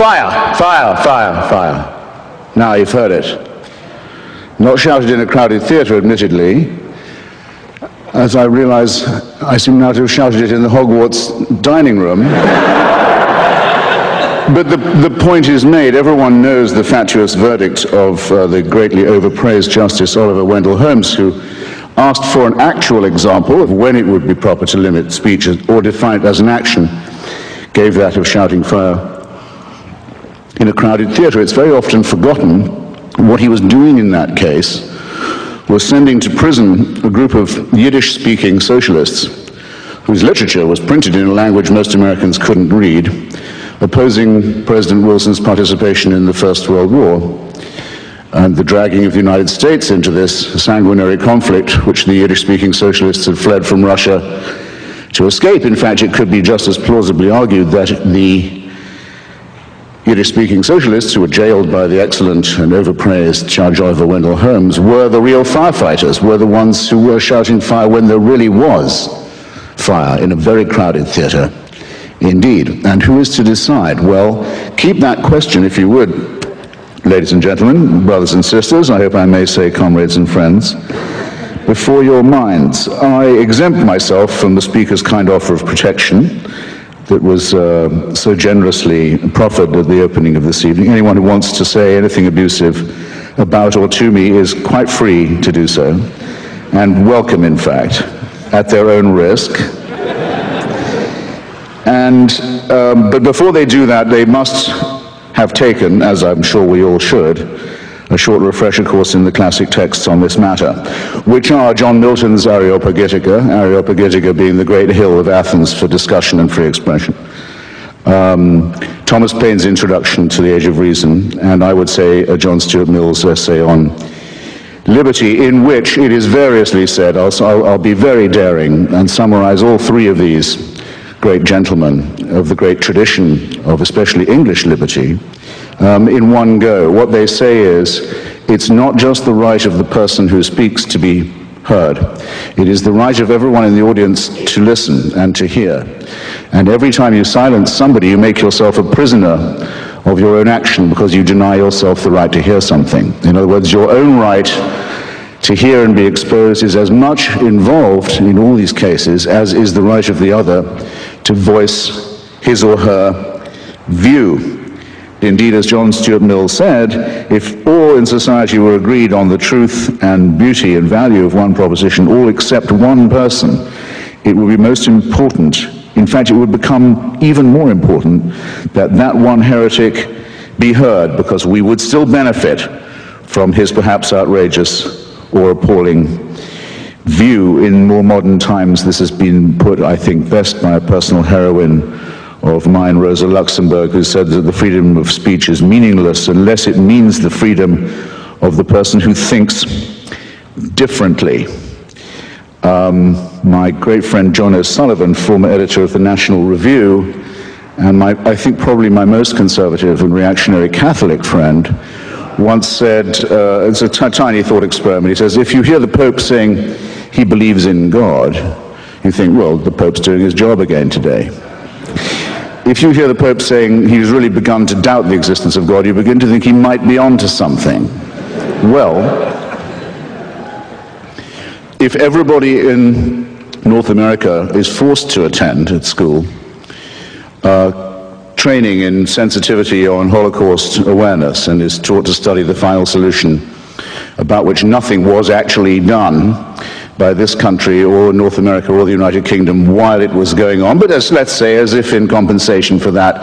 fire, fire, fire, fire. Now you've heard it. Not shouted in a crowded theatre, admittedly, as I realize I seem now to have shouted it in the Hogwarts dining room. But the point is made. Everyone knows the fatuous verdict of the greatly overpraised Justice Oliver Wendell Holmes, who asked for an actual example of when it would be proper to limit speech or define it as an action, gave that of shouting fire in a crowded theatre. It's very often forgotten what he was doing in that case was sending to prison a group of Yiddish-speaking socialists whose literature was printed in a language most Americans couldn't read, opposing President Wilson's participation in the First World War and the dragging of the United States into this sanguinary conflict, which the Yiddish-speaking socialists had fled from Russia to escape. In fact, it could be just as plausibly argued that the Yiddish-speaking socialists, who were jailed by the excellent and overpraised Judge Oliver Wendell Holmes, were the real firefighters, were the ones who were shouting fire when there really was fire in a very crowded theatre. Indeed. And who is to decide? Well, keep that question, if you would, ladies and gentlemen, brothers and sisters, I hope I may say comrades and friends, before your minds. I exempt myself from the Speaker's kind offer of protection that was so generously proffered at the opening of this evening. Anyone who wants to say anything abusive about or to me is quite free to do so, and welcome, in fact, at their own risk. But before they do that, they must have taken, as I'm sure we all should, a short refresher course in the classic texts on this matter, which are John Milton's Areopagitica being the great hill of Athens for discussion and free expression, Thomas Paine's Introduction to the Age of Reason, and I would say John Stuart Mill's essay on liberty, in which it is variously said, I'll be very daring and summarize all three of these great gentlemen of the great tradition of especially English liberty in one go. What they say is, it's not just the right of the person who speaks to be heard. It is the right of everyone in the audience to listen and to hear. And every time you silence somebody, you make yourself a prisoner of your own action because you deny yourself the right to hear something. In other words, your own right to hear and be exposed is as much involved in all these cases as is the right of the other to voice his or her view. Indeed, as John Stuart Mill said, if all in society were agreed on the truth and beauty and value of one proposition, all except one person, it would be most important, in fact it would become even more important, that that one heretic be heard, because we would still benefit from his perhaps outrageous or appalling view. In more modern times, this has been put, I think, best by a personal heroine of mine, Rosa Luxemburg, who said that the freedom of speech is meaningless unless it means the freedom of the person who thinks differently. My great friend John O'Sullivan, former editor of the National Review, and I think probably my most conservative and reactionary Catholic friend, once said, it's a tiny thought experiment, he says, if you hear the Pope saying he believes in God, you think, well, the Pope's doing his job again today. If you hear the Pope saying he's really begun to doubt the existence of God, you begin to think he might be onto something. Well, if everybody in North America is forced to attend at school training in sensitivity on Holocaust awareness and is taught to study the final solution, about which nothing was actually done by this country or North America or the United Kingdom while it was going on, but let's say as if in compensation for that,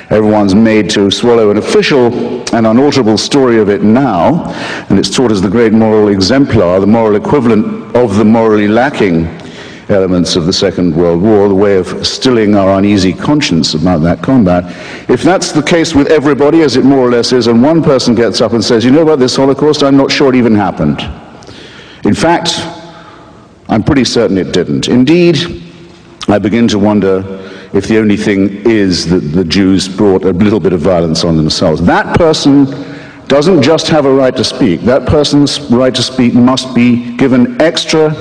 everyone's made to swallow an official and unalterable story of it now, and it's taught as the great moral exemplar, the moral equivalent of the morally lacking elements of the Second World War, the way of stilling our uneasy conscience about that combat. If that's the case with everybody, as it more or less is, and one person gets up and says, you know about this Holocaust, I'm not sure it even happened. In fact, I'm pretty certain it didn't. Indeed, I begin to wonder if the only thing is that the Jews brought a little bit of violence on themselves. That person doesn't just have a right to speak. That person's right to speak must be given extra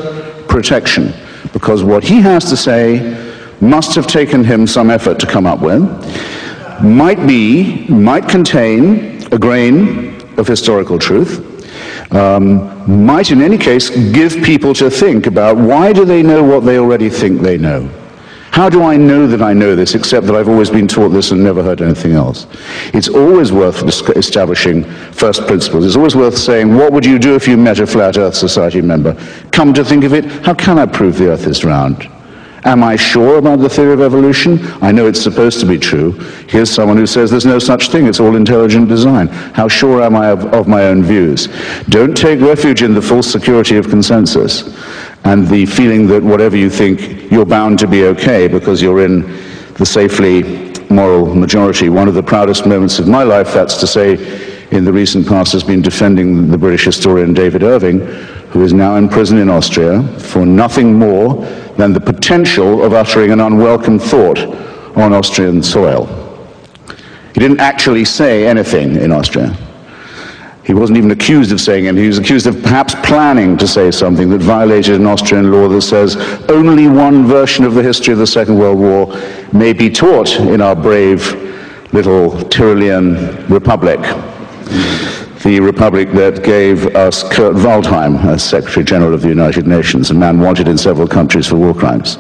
protection, because what he has to say must have taken him some effort to come up with. might contain a grain of historical truth, might in any case give people to think about why do they know what they already think they know. How do I know that I know this, except that I've always been taught this and never heard anything else? It's always worth establishing first principles. It's always worth saying, what would you do if you met a Flat Earth Society member? Come to think of it, how can I prove the Earth is round? Am I sure about the theory of evolution? I know it's supposed to be true. Here's someone who says there's no such thing, it's all intelligent design. How sure am I of my own views? Don't take refuge in the false security of consensus and the feeling that whatever you think, you're bound to be okay because you're in the safely moral majority. One of the proudest moments of my life, that's to say, in the recent past, has been defending the British historian David Irving, who is now in prison in Austria for nothing more than the potential of uttering an unwelcome thought on Austrian soil. He didn't actually say anything in Austria. He wasn't even accused of saying anything. He was accused of perhaps planning to say something that violated an Austrian law that says only one version of the history of the Second World War may be taught in our brave little Tyrolean republic. The republic that gave us Kurt Waldheim as Secretary General of the United Nations, a man wanted in several countries for war crimes.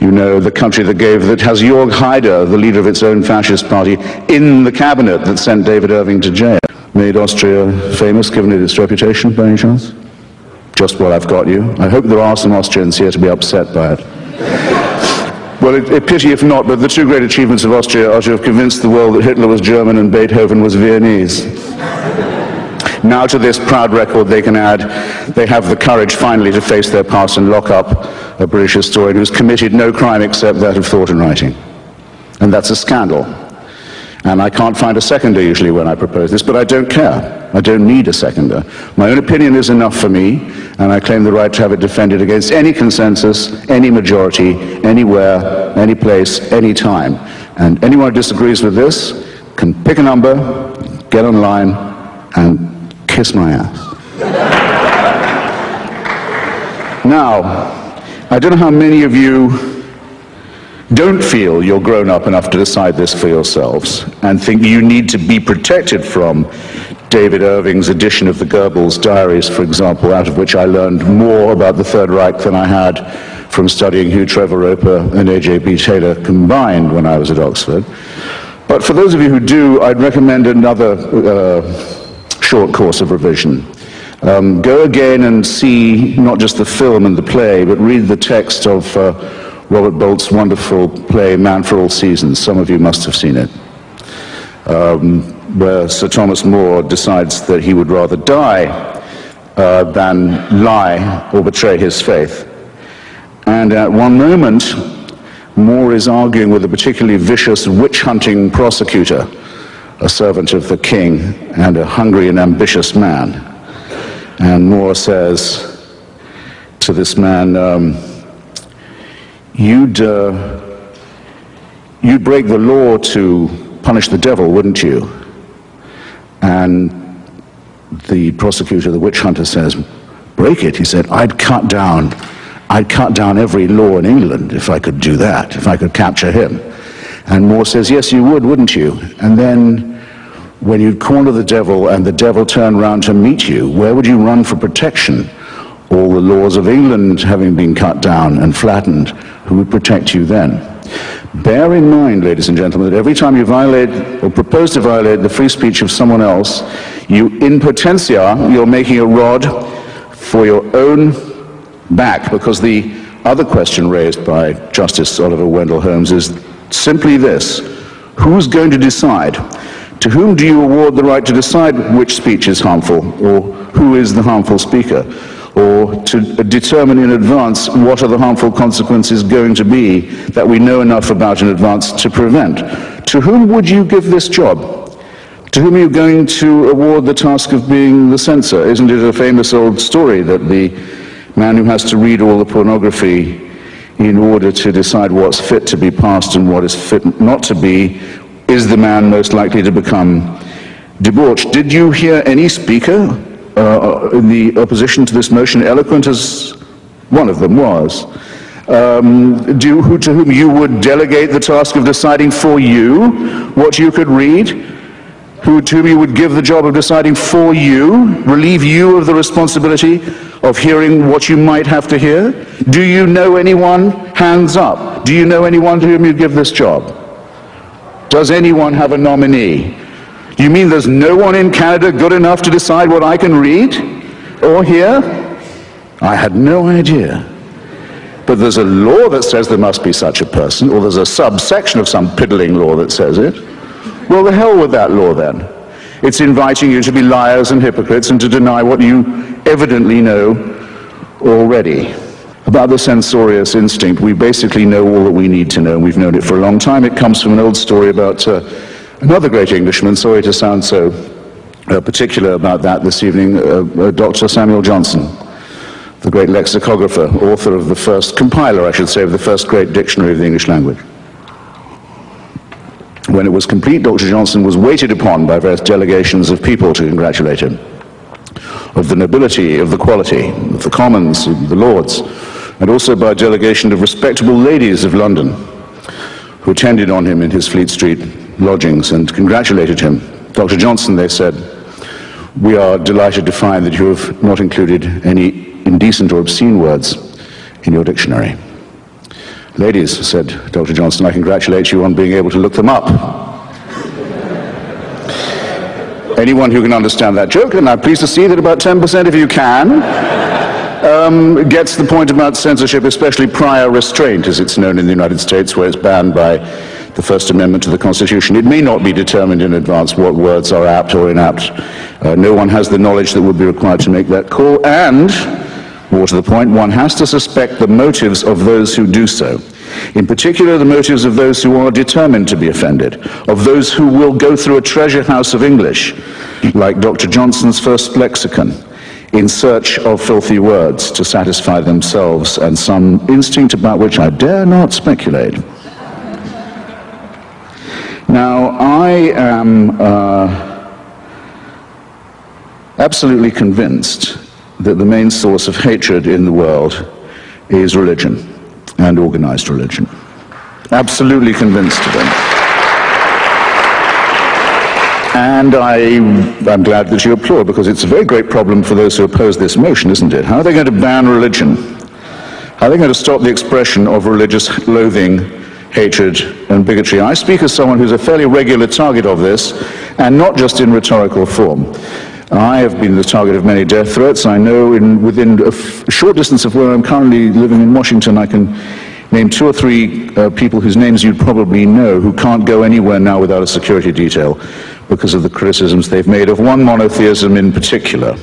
You know, the country that has Jörg Haider, the leader of its own fascist party, in the cabinet that sent David Irving to jail. Made Austria famous, given it its reputation, by any chance? Just while I've got you. I hope there are some Austrians here to be upset by it. Well, a pity if not, but the two great achievements of Austria are to have convinced the world that Hitler was German and Beethoven was Viennese. Now to this proud record they can add, they have the courage finally to face their past and lock up a British historian who's committed no crime except that of thought and writing. And that's a scandal. And I can't find a seconder usually when I propose this, but I don't care. I don't need a seconder. My own opinion is enough for me, and I claim the right to have it defended against any consensus, any majority, anywhere, any place, any time. And anyone who disagrees with this can pick a number, get online, and kiss my ass. Now, I don't know how many of you don't feel you're grown up enough to decide this for yourselves and think you need to be protected from David Irving's edition of the Goebbels diaries, for example, out of which I learned more about the Third Reich than I had from studying Hugh Trevor Roper and A.J.B. Taylor combined when I was at Oxford. But for those of you who do, I'd recommend another short course of revision. Go again and see not just the film and the play, but read the text of Robert Bolt's wonderful play, Man for All Seasons. Some of you must have seen it, where Sir Thomas More decides that he would rather die than lie or betray his faith. And at one moment, More is arguing with a particularly vicious witch-hunting prosecutor, a servant of the king and a hungry and ambitious man. And More says to this man, You'd break the law to punish the devil, wouldn't you? And the prosecutor, the witch hunter, says, break it? He said, I'd cut down every law in England if I could do that, if I could capture him. And More says, yes, you would, wouldn't you? And then when you'd corner the devil and the devil turned round to meet you, where would you run for protection? All the laws of England having been cut down and flattened, who would protect you then? Bear in mind, ladies and gentlemen, that every time you violate or propose to violate the free speech of someone else, you, in potentia, you're making a rod for your own back, because the other question raised by Justice Oliver Wendell Holmes is simply this: who's going to decide? To whom do you award the right to decide which speech is harmful, or who is the harmful speaker? Or to determine in advance what are the harmful consequences going to be that we know enough about in advance to prevent? To whom would you give this job? To whom are you going to award the task of being the censor? Isn't it a famous old story that the man who has to read all the pornography in order to decide what's fit to be passed and what is fit not to be is the man most likely to become debauched? Did you hear any speaker in the opposition to this motion, eloquent as one of them was, to whom you would delegate the task of deciding for you what you could read, to whom you would give the job of deciding for you, relieve you of the responsibility of hearing what you might have to hear? Do you know anyone? Hands up. Do you know anyone to whom you'd give this job? Does anyone have a nominee? You mean there's no one in Canada good enough to decide what I can read or hear? I had no idea. But there's a law that says there must be such a person, or there's a subsection of some piddling law that says it. Well, the hell with that law then. It's inviting you to be liars and hypocrites and to deny what you evidently know already. About the censorious instinct, we basically know all that we need to know, and we've known it for a long time. It comes from an old story about another great Englishman. Sorry to sound so particular about that this evening, Dr. Samuel Johnson, the great lexicographer, author of the first, compiler, I should say, of the first great dictionary of the English language. When it was complete, Dr. Johnson was waited upon by various delegations of people to congratulate him, of the nobility, of the quality, of the commons, of the lords, and also by a delegation of respectable ladies of London who attended on him in his Fleet Street lodgings and congratulated him. Dr. Johnson, they said, we are delighted to find that you have not included any indecent or obscene words in your dictionary. Ladies, said Dr. Johnson, I congratulate you on being able to look them up. Anyone who can understand that joke, and I'm pleased to see that about 10% of you can, gets the point about censorship, especially prior restraint, as it's known in the United States, where it's banned by the First Amendment to the Constitution. It may not be determined in advance what words are apt or inapt. No one has the knowledge that would be required to make that call, and more to the point, one has to suspect the motives of those who do so. In particular, the motives of those who are determined to be offended, of those who will go through a treasure house of English, like Dr. Johnson's first lexicon, in search of filthy words to satisfy themselves and some instinct about which I dare not speculate. Now, I am absolutely convinced that the main source of hatred in the world is religion and organized religion. Absolutely convinced of it. And I'm glad that you applaud, because it's a very great problem for those who oppose this motion, isn't it? How are they going to ban religion? How are they going to stop the expression of religious loathing, hatred, and bigotry? I speak as someone who's a fairly regular target of this, and not just in rhetorical form. I have been the target of many death threats. I know within a short distance of where I'm currently living in Washington, I can name 2 or 3 people whose names you'd probably know who can't go anywhere now without a security detail because of the criticisms they've made of one monotheism in particular.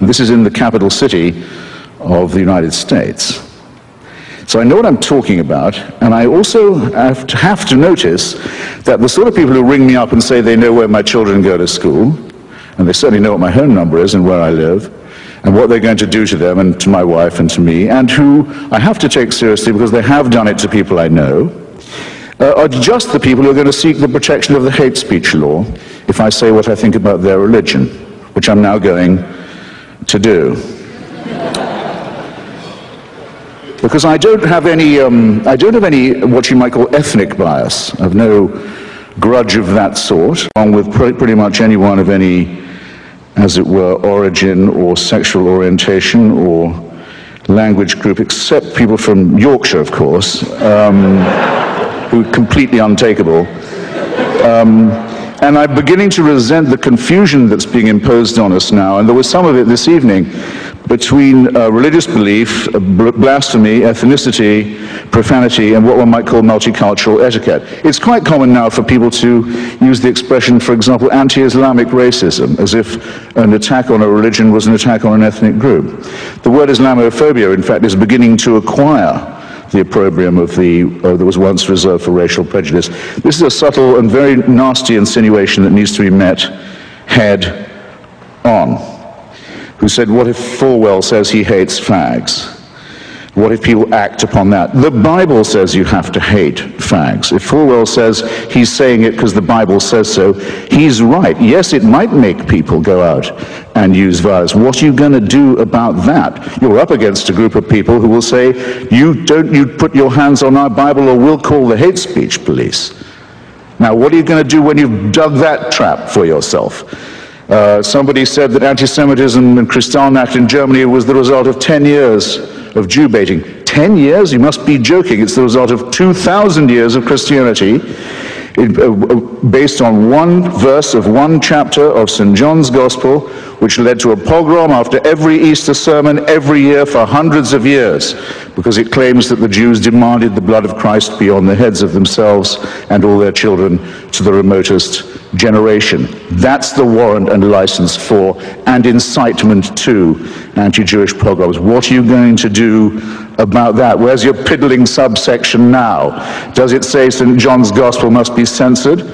And this is in the capital city of the United States. So I know what I'm talking about, and I also have to notice that the sort of people who ring me up and say they know where my children go to school, and they certainly know what my home number is and where I live, and what they're going to do to them and to my wife and to me, and who I have to take seriously because they have done it to people I know, are just the people who are going to seek the protection of the hate speech law if I say what I think about their religion, which I'm now going to do. Because I don't have any what you might call ethnic bias. I've no grudge of that sort, along with pretty much anyone of any, as it were, origin or sexual orientation or language group, except people from Yorkshire, of course, who are completely untakeable. And I'm beginning to resent the confusion that's being imposed on us now, and there was some of it this evening, between religious belief, blasphemy, ethnicity, profanity, and what one might call multicultural etiquette. It's quite common now for people to use the expression, for example, anti-Islamic racism, as if an attack on a religion was an attack on an ethnic group. The word Islamophobia, in fact, is beginning to acquire the opprobrium of that was once reserved for racial prejudice. This is a subtle and very nasty insinuation that needs to be met head on. Who said, what if Falwell says he hates fags? What if people act upon that? The Bible says you have to hate fags. If Falwell says he's saying it because the Bible says so, he's right. Yes, it might make people go out and use violence. What are you going to do about that? You're up against a group of people who will say, you put your hands on our Bible or we'll call the hate speech police. Now, what are you going to do when you've dug that trap for yourself? Somebody said that anti-Semitism and Kristallnacht in Germany was the result of 10 years of Jew baiting. 10 years? You must be joking. It's the result of 2,000 years of Christianity based on one verse of one chapter of St. John's Gospel, which led to a pogrom after every Easter sermon every year for hundreds of years, because it claims that the Jews demanded the blood of Christ be on the heads of themselves and all their children to the remotest generation. That's the warrant and license for and incitement to anti-Jewish pogroms. What are you going to do about that? Where's your piddling subsection now? Does it say St. John's Gospel must be censored?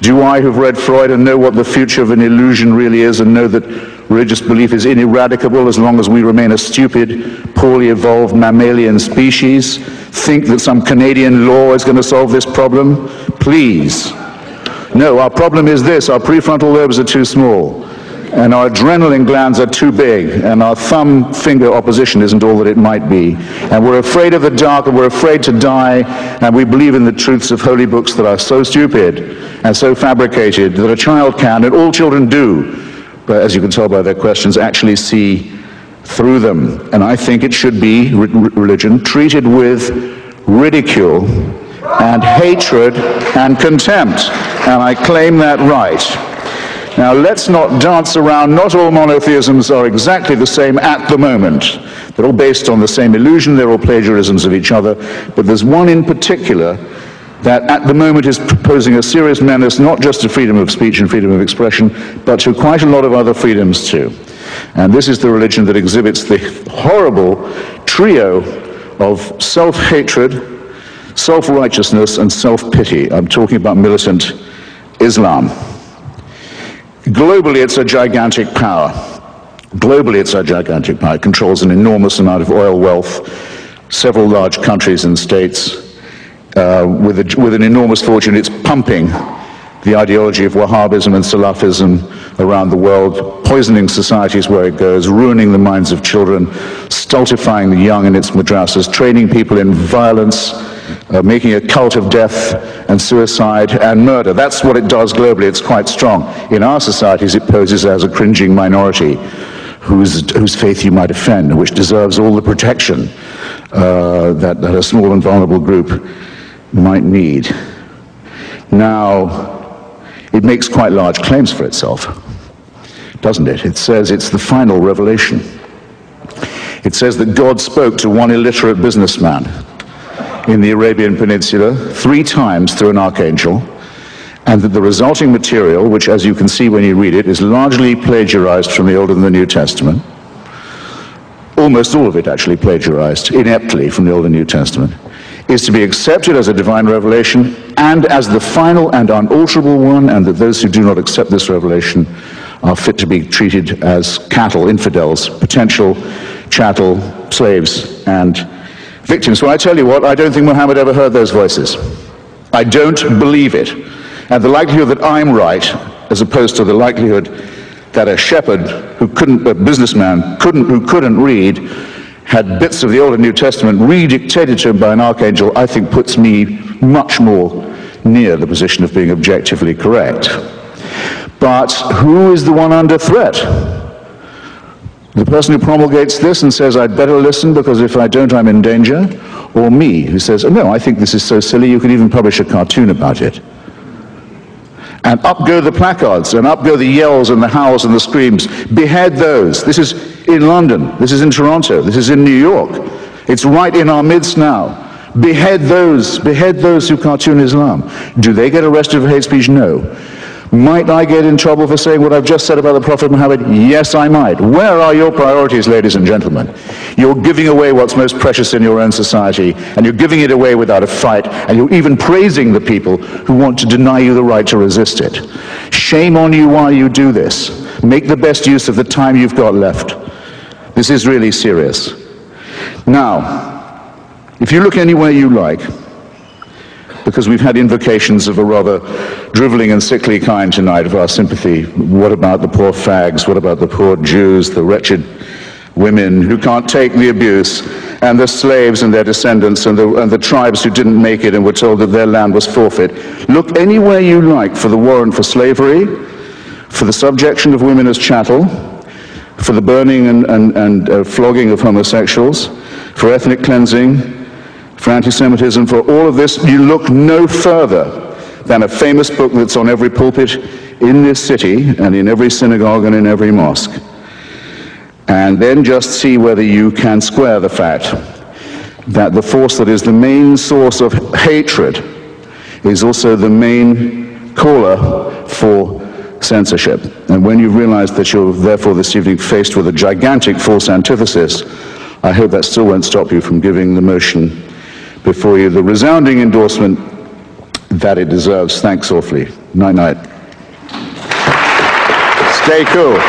Do I, who've read Freud and know what the future of an illusion really is and know that religious belief is ineradicable as long as we remain a stupid, poorly evolved mammalian species, think that some Canadian law is going to solve this problem? Please. No, our problem is this: our prefrontal lobes are too small, and our adrenaline glands are too big, and our thumb finger opposition isn't all that it might be. And we're afraid of the dark, and we're afraid to die, and we believe in the truths of holy books that are so stupid and so fabricated that a child can, and all children do, but as you can tell by their questions, actually see through them. And I think it should be, religion, treated with ridicule and hatred and contempt. And I claim that right. Now, let's not dance around. Not all monotheisms are exactly the same at the moment. They're all based on the same illusion. They're all plagiarisms of each other. But there's one in particular that at the moment is proposing a serious menace, not just to freedom of speech and freedom of expression, but to quite a lot of other freedoms too. And this is the religion that exhibits the horrible trio of self-hatred, self-righteousness, and self-pity. I'm talking about militant Islam. Globally, it's a gigantic power. Globally, it's a gigantic power. It controls an enormous amount of oil wealth, several large countries and states. With an enormous fortune, it's pumping the ideology of Wahhabism and Salafism around the world, poisoning societies where it goes, ruining the minds of children, stultifying the young in its madrasas, training people in violence, making a cult of death and suicide and murder. That's what it does globally. It's quite strong. In our societies, it poses as a cringing minority whose faith you might offend, which deserves all the protection that a small and vulnerable group might need. Now, it makes quite large claims for itself, doesn't it? It says it's the final revelation. It says that God spoke to one illiterate businessman in the Arabian Peninsula 3 times through an archangel, and that the resulting material, which as you can see when you read it, is largely plagiarized from the Old and the New Testament, almost all of it actually plagiarized ineptly from the Old and New Testament, is to be accepted as a divine revelation and as the final and unalterable one, and that those who do not accept this revelation are fit to be treated as cattle, infidels, potential chattel, slaves, and victims. Well, I tell you what, I don't think Muhammad ever heard those voices. I don't believe it. And the likelihood that I'm right, as opposed to the likelihood that a shepherd a businessman who couldn't read, had bits of the Old and New Testament redictated to him by an archangel, I think puts me much more near the position of being objectively correct. But who is the one under threat? The person who promulgates this and says, I'd better listen because if I don't, I'm in danger? Or me, who says, oh, no, I think this is so silly, you could even publish a cartoon about it. And up go the placards, and up go the yells and the howls and the screams. Behead those. This is in London. This is in Toronto. This is in New York. It's right in our midst now. Behead those who cartoon Islam. Do they get arrested for hate speech? No. Might I get in trouble for saying what I've just said about the Prophet Muhammad? Yes, I might. Where are your priorities, ladies and gentlemen? You're giving away what's most precious in your own society, and you're giving it away without a fight, and you're even praising the people who want to deny you the right to resist it. Shame on you while you do this. Make the best use of the time you've got left. This is really serious. Now, if you look anywhere you like, because we've had invocations of a rather driveling and sickly kind tonight of our sympathy. What about the poor fags? What about the poor Jews, the wretched women who can't take the abuse, and the slaves and their descendants, and the tribes who didn't make it and were told that their land was forfeit? Look anywhere you like for the warrant for slavery, for the subjection of women as chattel, for the burning and flogging of homosexuals, for ethnic cleansing, for anti-Semitism, for all of this. You look no further than a famous book that's on every pulpit in this city and in every synagogue and in every mosque. And then just see whether you can square the fact that the force that is the main source of hatred is also the main caller for censorship. And when you realize that you're therefore this evening faced with a gigantic false antithesis, I hope that still won't stop you from giving the motion before you the resounding endorsement that it deserves. Thanks awfully. Night-night. Stay cool.